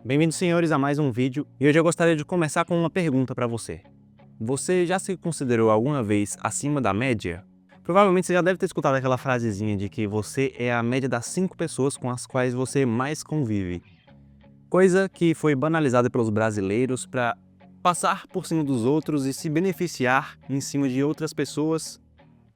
Bem-vindos, senhores, a mais um vídeo, e hoje eu gostaria de começar com uma pergunta para você. Você já se considerou alguma vez acima da média? Provavelmente você já deve ter escutado aquela frasezinha de que você é a média das 5 pessoas com as quais você mais convive. Coisa que foi banalizada pelos brasileiros para passar por cima dos outros e se beneficiar em cima de outras pessoas,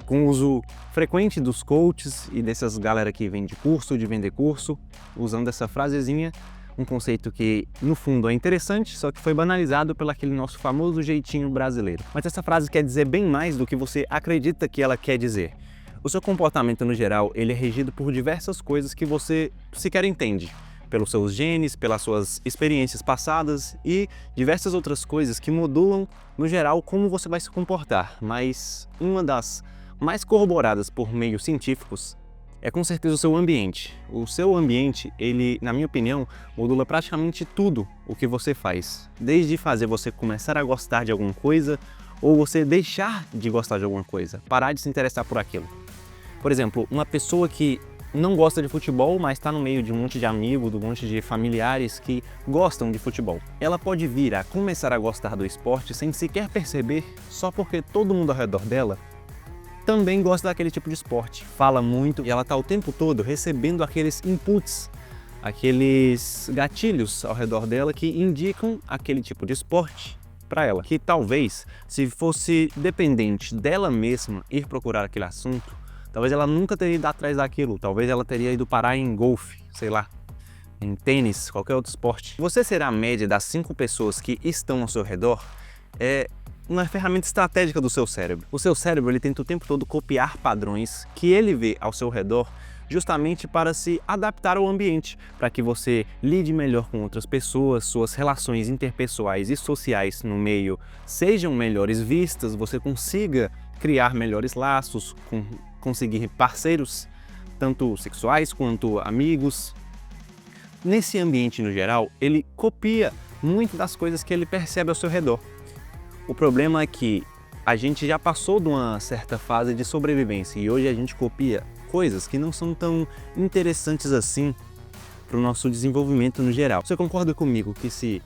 com o uso frequente dos coaches e dessas galera que vende curso, de vender curso, usando essa frasezinha. Um conceito que, no fundo, é interessante, só que foi banalizado pelo aquele nosso famoso jeitinho brasileiro. Mas essa frase quer dizer bem mais do que você acredita que ela quer dizer. O seu comportamento, no geral, ele é regido por diversas coisas que você sequer entende. Pelos seus genes, pelas suas experiências passadas e diversas outras coisas que modulam, no geral, como você vai se comportar. Mas uma das mais corroboradas por meios científicos é com certeza o seu ambiente. O seu ambiente, ele, na minha opinião, modula praticamente tudo o que você faz. Desde fazer você começar a gostar de alguma coisa ou você deixar de gostar de alguma coisa, parar de se interessar por aquilo. Por exemplo, uma pessoa que não gosta de futebol, mas está no meio de um monte de amigos, de um monte de familiares que gostam de futebol. Ela pode vir a começar a gostar do esporte sem sequer perceber, só porque todo mundo ao redor dela também gosta daquele tipo de esporte, fala muito e ela está o tempo todo recebendo aqueles inputs, aqueles gatilhos ao redor dela que indicam aquele tipo de esporte para ela. Que talvez, se fosse dependente dela mesma ir procurar aquele assunto, talvez ela nunca teria ido atrás daquilo, talvez ela teria ido parar em golfe, sei lá, em tênis, qualquer outro esporte. Você ser a média das 5 pessoas que estão ao seu redor é uma ferramenta estratégica do seu cérebro. O seu cérebro ele tenta o tempo todo copiar padrões que ele vê ao seu redor justamente para se adaptar ao ambiente, para que você lide melhor com outras pessoas, suas relações interpessoais e sociais no meio sejam melhores vistas, você consiga criar melhores laços, conseguir parceiros, tanto sexuais quanto amigos. Nesse ambiente no geral, ele copia muito das coisas que ele percebe ao seu redor. O problema é que a gente já passou de uma certa fase de sobrevivência e hoje a gente copia coisas que não são tão interessantes assim para o nosso desenvolvimento no geral. Você concorda comigo que se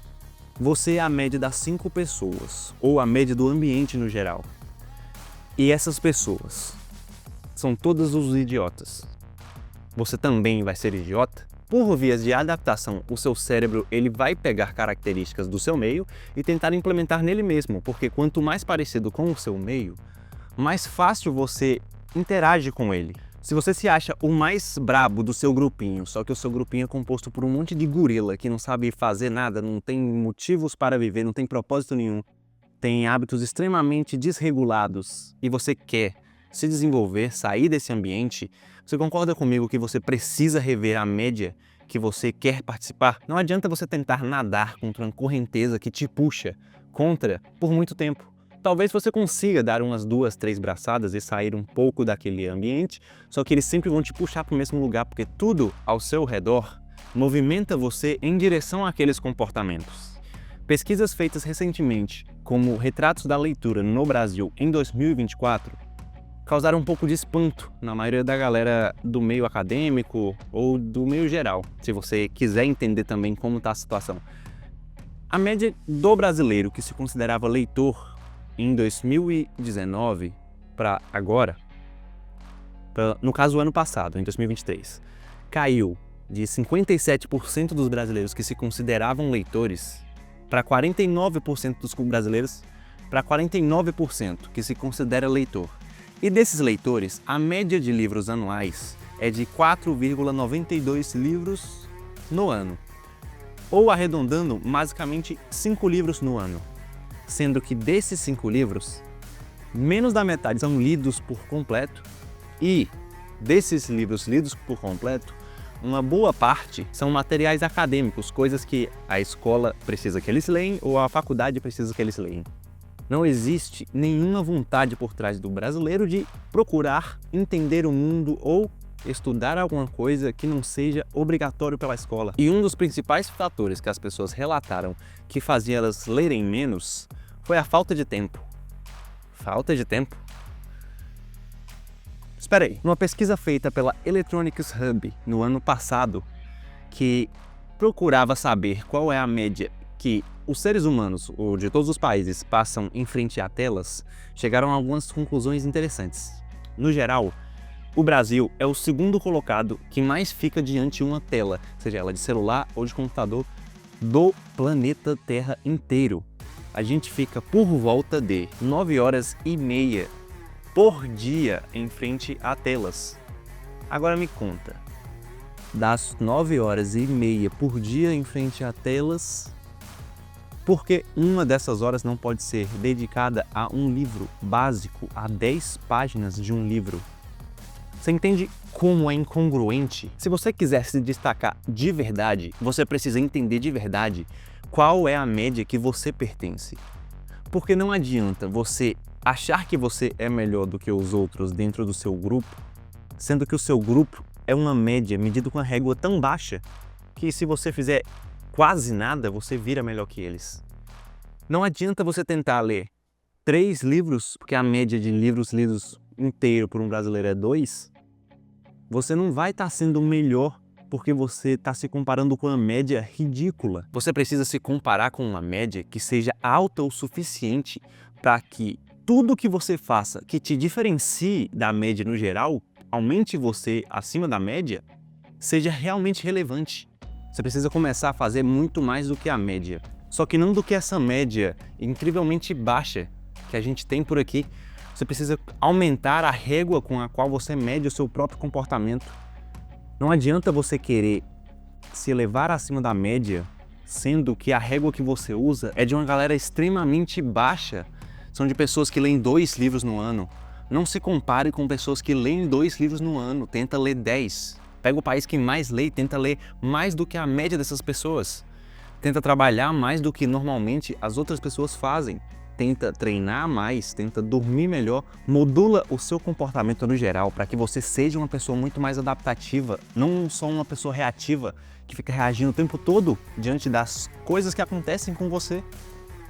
você é a média das 5 pessoas ou a média do ambiente no geral e essas pessoas são todos os idiotas, você também vai ser idiota? Por vias de adaptação, o seu cérebro ele vai pegar características do seu meio e tentar implementar nele mesmo, porque quanto mais parecido com o seu meio, mais fácil você interage com ele. Se você se acha o mais brabo do seu grupinho, só que o seu grupinho é composto por um monte de gorila que não sabe fazer nada, não tem motivos para viver, não tem propósito nenhum, tem hábitos extremamente desregulados e você quer se desenvolver, sair desse ambiente, você concorda comigo que você precisa rever a média que você quer participar? Não adianta você tentar nadar contra uma correnteza que te puxa contra por muito tempo. Talvez você consiga dar umas 2, 3 braçadas e sair um pouco daquele ambiente, só que eles sempre vão te puxar para o mesmo lugar, porque tudo ao seu redor movimenta você em direção àqueles comportamentos. Pesquisas feitas recentemente, como Retratos da Leitura no Brasil em 2024, causaram um pouco de espanto na maioria da galera do meio acadêmico ou do meio geral, se você quiser entender também como está a situação. A média do brasileiro que se considerava leitor em 2019 para agora, no caso o ano passado, em 2023, caiu de 57% dos brasileiros que se consideravam leitores para 49% dos brasileiros para 49% que se considera leitor. E desses leitores, a média de livros anuais é de 4,92 livros no ano. Ou arredondando, basicamente 5 livros no ano. Sendo que desses 5 livros, menos da metade são lidos por completo. E desses livros lidos por completo, uma boa parte são materiais acadêmicos, coisas que a escola precisa que eles leem ou a faculdade precisa que eles leem. Não existe nenhuma vontade por trás do brasileiro de procurar entender o mundo ou estudar alguma coisa que não seja obrigatório pela escola. E um dos principais fatores que as pessoas relataram que fazia elas lerem menos foi a falta de tempo. Falta de tempo? Espera aí. Numa pesquisa feita pela Electronics Hub no ano passado, que procurava saber qual é a média que os seres humanos, ou de todos os países, passam em frente a telas, chegaram a algumas conclusões interessantes. No geral, o Brasil é o segundo colocado que mais fica diante de uma tela, seja ela de celular ou de computador, do planeta Terra inteiro. A gente fica por volta de 9 horas e meia por dia em frente a telas. Agora me conta, das 9 horas e meia por dia em frente a telas, por que uma dessas horas não pode ser dedicada a um livro básico, a 10 páginas de um livro? Você entende como é incongruente? Se você quiser se destacar de verdade, você precisa entender de verdade qual é a média que você pertence. Porque não adianta você achar que você é melhor do que os outros dentro do seu grupo, sendo que o seu grupo é uma média medida com uma régua tão baixa que se você fizer quase nada, você vira melhor que eles. Não adianta você tentar ler 3 livros, porque a média de livros lidos inteiro por um brasileiro é 2, você não vai estar sendo melhor porque você está se comparando com uma média ridícula. Você precisa se comparar com uma média que seja alta o suficiente para que tudo que você faça que te diferencie da média no geral, aumente você acima da média, seja realmente relevante. Você precisa começar a fazer muito mais do que a média. Só que não do que essa média incrivelmente baixa que a gente tem por aqui. Você precisa aumentar a régua com a qual você mede o seu próprio comportamento. Não adianta você querer se elevar acima da média, sendo que a régua que você usa é de uma galera extremamente baixa. São de pessoas que leem 2 livros no ano. Não se compare com pessoas que leem 2 livros no ano, tenta ler 10. Pega o país que mais lê e tenta ler mais do que a média dessas pessoas. Tenta trabalhar mais do que normalmente as outras pessoas fazem. Tenta treinar mais, tenta dormir melhor, modula o seu comportamento no geral para que você seja uma pessoa muito mais adaptativa, não só uma pessoa reativa que fica reagindo o tempo todo diante das coisas que acontecem com você.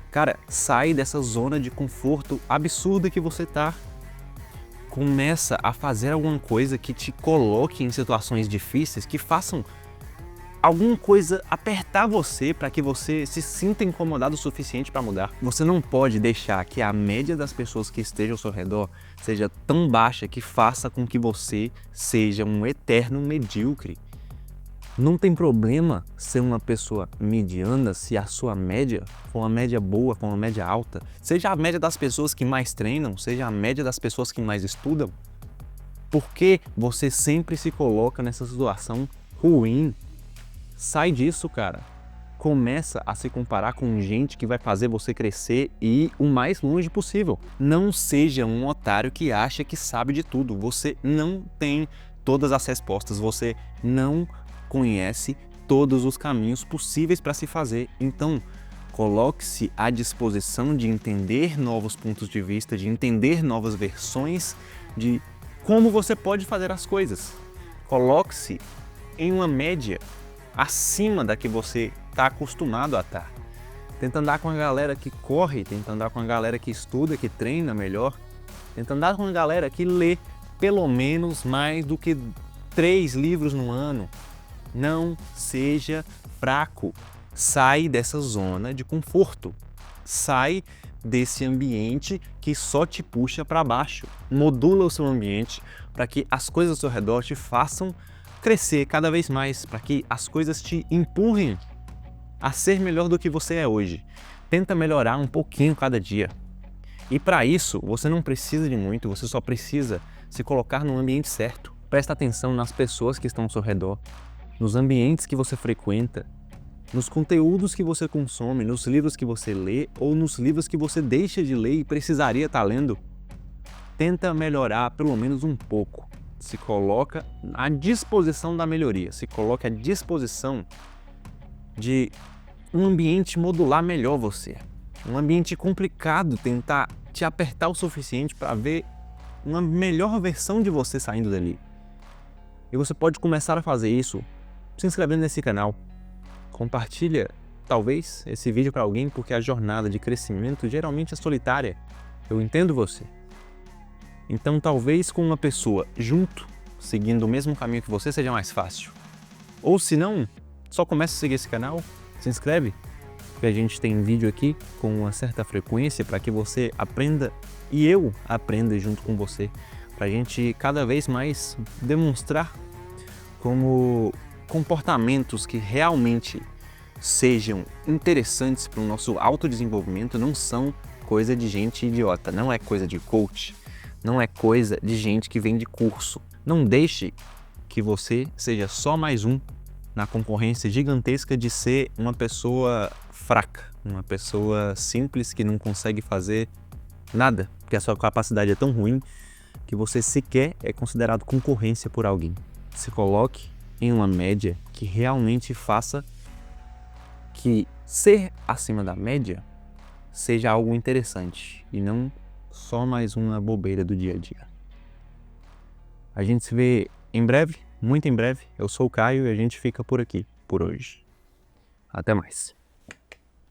Cara, sai dessa zona de conforto absurda que você tá. Começa a fazer alguma coisa que te coloque em situações difíceis, que façam alguma coisa apertar você para que você se sinta incomodado o suficiente para mudar. Você não pode deixar que a média das pessoas que estejam ao seu redor seja tão baixa que faça com que você seja um eterno medíocre. Não tem problema ser uma pessoa mediana se a sua média for uma média boa, for uma média alta. Seja a média das pessoas que mais treinam, seja a média das pessoas que mais estudam. Por que você sempre se coloca nessa situação ruim? Sai disso, cara. Começa a se comparar com gente que vai fazer você crescer e ir o mais longe possível. Não seja um otário que acha que sabe de tudo. Você não tem todas as respostas. Você não conhece todos os caminhos possíveis para se fazer. Então, coloque-se à disposição de entender novos pontos de vista, de entender novas versões de como você pode fazer as coisas. Coloque-se em uma média acima da que você está acostumado a estar. Tenta andar com a galera que corre, tenta andar com a galera que estuda, que treina melhor. Tenta andar com a galera que lê pelo menos mais do que 3 livros no ano. Não seja fraco. Sai dessa zona de conforto. Sai desse ambiente que só te puxa para baixo. Modula o seu ambiente para que as coisas ao seu redor te façam crescer cada vez mais, para que as coisas te empurrem a ser melhor do que você é hoje. Tenta melhorar um pouquinho cada dia. E para isso, você não precisa de muito, você só precisa se colocar no ambiente certo. Presta atenção nas pessoas que estão ao seu redor, nos ambientes que você frequenta, nos conteúdos que você consome, nos livros que você lê ou nos livros que você deixa de ler e precisaria estar lendo. Tenta melhorar pelo menos um pouco. Se coloca à disposição da melhoria, se coloca à disposição de um ambiente modular melhor você. Um ambiente complicado, tentar te apertar o suficiente para ver uma melhor versão de você saindo dali. E você pode começar a fazer isso se inscrevendo nesse canal. Compartilha, talvez, esse vídeo para alguém, porque a jornada de crescimento geralmente é solitária. Eu entendo você. Então, talvez com uma pessoa junto, seguindo o mesmo caminho que você, seja mais fácil. Ou se não, só começa a seguir esse canal, se inscreve, porque a gente tem vídeo aqui com uma certa frequência para que você aprenda e eu aprenda junto com você, para a gente cada vez mais demonstrar como comportamentos que realmente sejam interessantes para o nosso autodesenvolvimento não são coisa de gente idiota, não é coisa de coach, não é coisa de gente que vem de curso. Não deixe que você seja só mais um na concorrência gigantesca de ser uma pessoa fraca, uma pessoa simples que não consegue fazer nada, porque a sua capacidade é tão ruim que você sequer é considerado concorrência por alguém. Se coloque em uma média que realmente faça que ser acima da média seja algo interessante e não só mais uma bobeira do dia a dia. A gente se vê em breve, muito em breve. Eu sou o Caio e a gente fica por aqui, por hoje. Até mais.